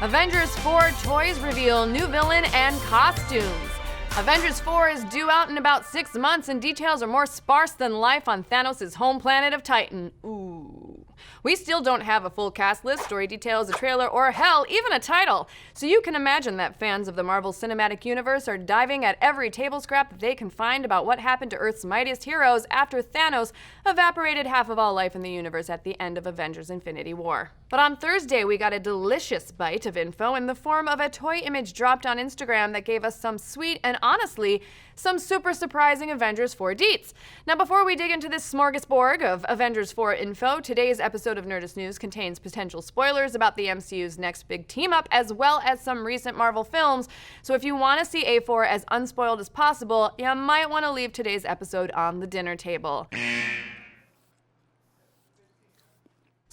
Avengers 4 toys reveal new villain and costumes. Avengers 4 is due out in about 6 months, and details are more sparse than life on Thanos' home planet of Titan. Ooh. We still don't have a full cast list, story details, a trailer, or hell, even a title. So you can imagine that fans of the Marvel Cinematic Universe are diving at every table scrap that they can find about what happened to Earth's mightiest heroes after Thanos evaporated half of all life in the universe at the end of Avengers Infinity War. But on Thursday, we got a delicious bite of info in the form of a toy image dropped on Instagram that gave us some sweet and honestly, some super surprising Avengers 4 deets. Now, before we dig into this smorgasbord of Avengers 4 info, today's episode of Nerdist News contains potential spoilers about the MCU's next big team-up, as well as some recent Marvel films. So if you want to see A4 as unspoiled as possible, you might want to leave today's episode on the dinner table.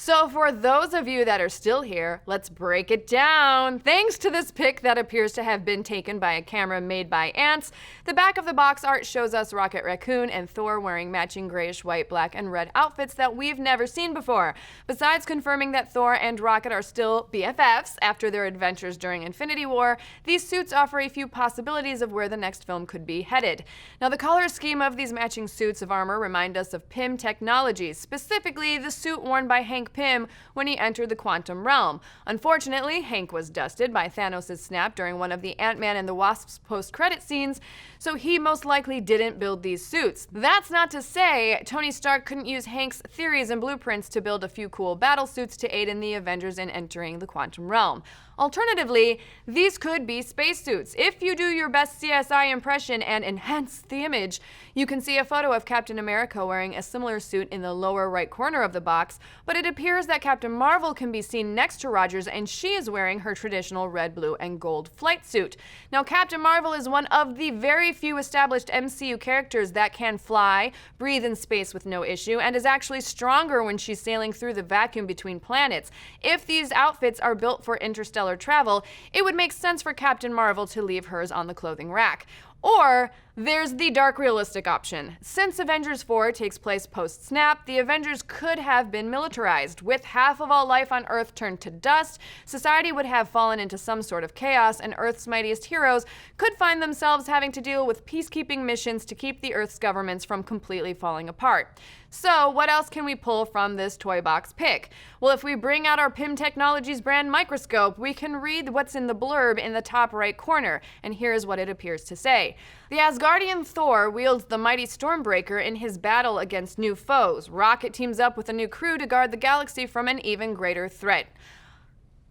So for those of you that are still here, let's break it down. Thanks to this pic that appears to have been taken by a camera made by ants, the back of the box art shows us Rocket Raccoon and Thor wearing matching grayish white, black, and red outfits that we've never seen before. Besides confirming that Thor and Rocket are still BFFs after their adventures during Infinity War, these suits offer a few possibilities of where the next film could be headed. Now, the color scheme of these matching suits of armor remind us of Pym Technologies, specifically the suit worn by Hank Pym when he entered the quantum realm. Unfortunately, Hank was dusted by Thanos' snap during one of the Ant-Man and the Wasp's post-credit scenes, so he most likely didn't build these suits. That's not to say Tony Stark couldn't use Hank's theories and blueprints to build a few cool battle suits to aid in the Avengers in entering the quantum realm. Alternatively, these could be spacesuits. If you do your best CSI impression and enhance the image, you can see a photo of Captain America wearing a similar suit in the lower right corner of the box, but it appears that Captain Marvel can be seen next to Rogers, and she is wearing her traditional red, blue, and gold flight suit. Now, Captain Marvel is one of the very few established MCU characters that can fly, breathe in space with no issue, and is actually stronger when she's sailing through the vacuum between planets. If these outfits are built for interstellar travel, it would make sense for Captain Marvel to leave hers on the clothing rack. Or there's the dark realistic option. Since Avengers 4 takes place post-snap, the Avengers could have been militarized. With half of all life on Earth turned to dust, society would have fallen into some sort of chaos, and Earth's mightiest heroes could find themselves having to deal with peacekeeping missions to keep the Earth's governments from completely falling apart. So what else can we pull from this toy box pic? Well, if we bring out our Pym Technologies brand microscope, we can read what's in the blurb in the top right corner, and here's what it appears to say. The Asgardian Thor wields the mighty Stormbreaker in his battle against new foes. Rocket teams up with a new crew to guard the galaxy from an even greater threat.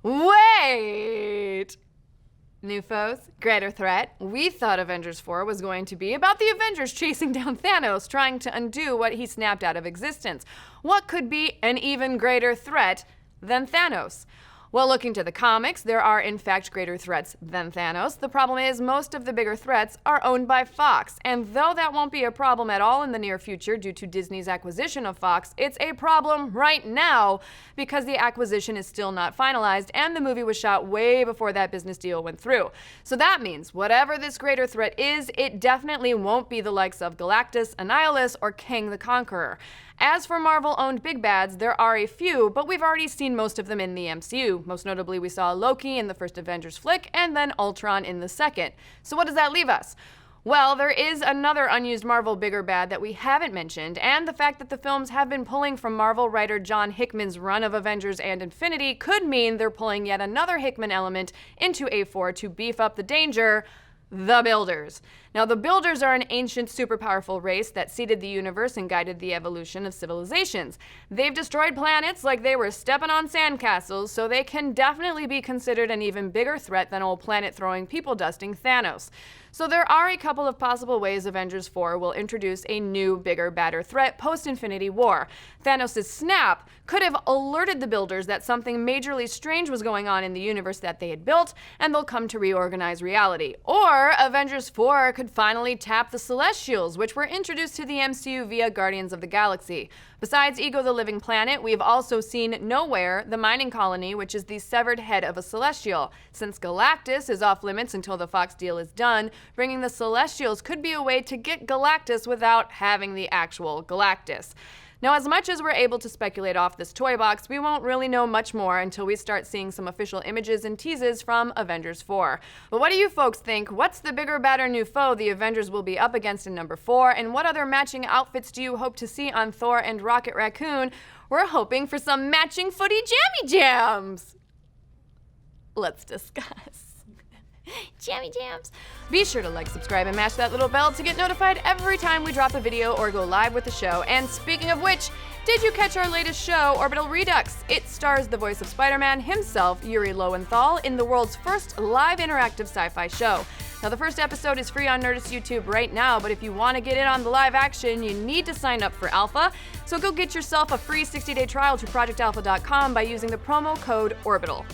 Wait! New foes? Greater threat? We thought Avengers 4 was going to be about the Avengers chasing down Thanos, trying to undo what he snapped out of existence. What could be an even greater threat than Thanos? Well, looking to the comics, there are in fact greater threats than Thanos. The problem is most of the bigger threats are owned by Fox, and though that won't be a problem at all in the near future due to Disney's acquisition of Fox, it's a problem right now because the acquisition is still not finalized and the movie was shot way before that business deal went through. So that means whatever this greater threat is, it definitely won't be the likes of Galactus, Annihilus, or Kang the Conqueror. As for Marvel-owned big bads, there are a few, but we've already seen most of them in the MCU. Most notably, we saw Loki in the first Avengers flick, and then Ultron in the second. So what does that leave us? Well, there is another unused Marvel bigger bad that we haven't mentioned, and the fact that the films have been pulling from Marvel writer John Hickman's run of Avengers and Infinity could mean they're pulling yet another Hickman element into A4 to beef up the danger: the Builders. Now, the Builders are an ancient, super powerful race that seeded the universe and guided the evolution of civilizations. They've destroyed planets like they were stepping on sandcastles, so they can definitely be considered an even bigger threat than old planet-throwing, people-dusting Thanos. So there are a couple of possible ways Avengers 4 will introduce a new, bigger, badder threat post-Infinity War. Thanos' snap could have alerted the Builders that something majorly strange was going on in the universe that they had built, and they'll come to reorganize reality. Or Avengers 4 could finally tap the Celestials, which were introduced to the MCU via Guardians of the Galaxy. Besides Ego the Living Planet, we've also seen Nowhere, the mining colony, which is the severed head of a Celestial. Since Galactus is off limits until the Fox deal is done, bringing the Celestials could be a way to get Galactus without having the actual Galactus. Now, as much as we're able to speculate off this toy box, we won't really know much more until we start seeing some official images and teases from Avengers 4. But what do you folks think? What's the bigger, badder new foe the Avengers will be up against in number 4? And what other matching outfits do you hope to see on Thor and Rocket Raccoon? We're hoping for some matching footy jammy jams! Let's discuss. Jammy jams. Be sure to like, subscribe, and mash that little bell to get notified every time we drop a video or go live with the show. And speaking of which, did you catch our latest show, Orbital Redux? It stars the voice of Spider-Man himself, Yuri Lowenthal, in the world's first live interactive sci-fi show. Now, the first episode is free on Nerdist YouTube right now, but if you want to get in on the live action, you need to sign up for Alpha. So go get yourself a free 60-day trial to projectalpha.com by using the promo code ORBITAL.